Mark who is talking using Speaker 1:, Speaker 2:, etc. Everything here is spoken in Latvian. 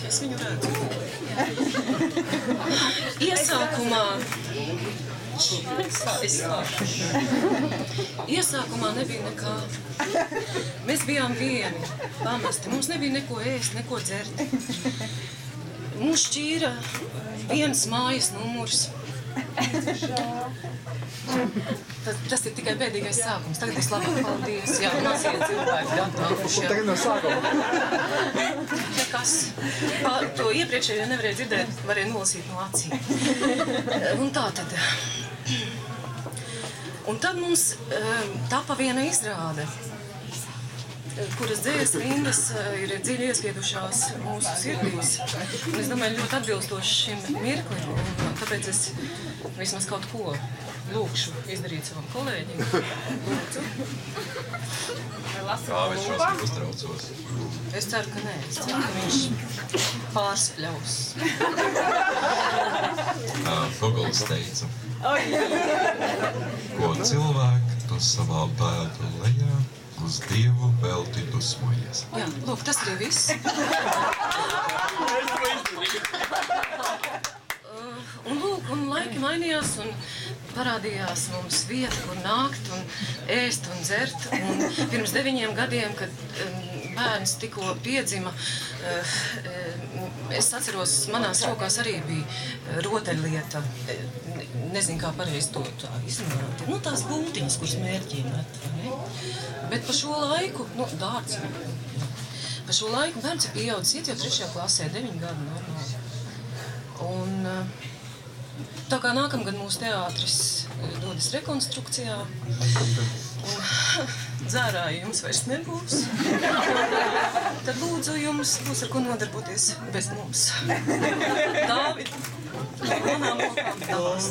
Speaker 1: Es viņu redzu. Iesākumā nebija nekā. Mēs bijām vieni, pamesti. Mums nebija neko ēst, neko dzert. Mūs šķīra viens mājas numurs. Tas ir tikai bēdīgais sākums. Tagad es labāk, paldies. Jā, mazie cilvēki gatavuši.
Speaker 2: Tagad no sākuma.
Speaker 1: Nekas. To iepriekšējo nevarēja dzirdēt, varēja nolasīt no acīm. Un tā tad. Un tad mums tapa viena izrāde, kuras dzējas rindas ir dziļi iespiedušās mūsu sirdīs. Un es domāju, ļoti atbilstoši šim mirklim, un tāpēc es vismaz kaut ko lūkšu izdarīt savam kolēģim. Lūdzu.
Speaker 3: Kā viņš šos uztraucos?
Speaker 1: Es ceru, ka nē. Es ceru, ka viņš pārspļaus.
Speaker 3: Gogols teica, ko cilvēki tu savā bēdu lejā uz Dievu velti dusmojies.
Speaker 1: Jā, lūk, tas arī viss. Un lūk, un laiki mainījās, un parādījās mums vieta, kur nākt un ēst un dzert. Un pirms 9 gadiem, kad bērns tikko piedzima, es atceros, manās rokās arī bija rotaļlieta. Nezinu, kā pareizi to tā izrunāt. Nu, tās būtiņas, kuras mērķināt, ne? Bet pa šo laiku, dārts, pa šo laiku bērns ir pieaudzis, iet jau 3. klasē, 9 gadu normāli. Un tā kā nākamgad mūsu teātris dodas rekonstrukcijā, un dzērāji jums vairs nebūs, tad lūdzu jums būs ar ko nodarboties bez mums. Dāvid, manām rokām tavās.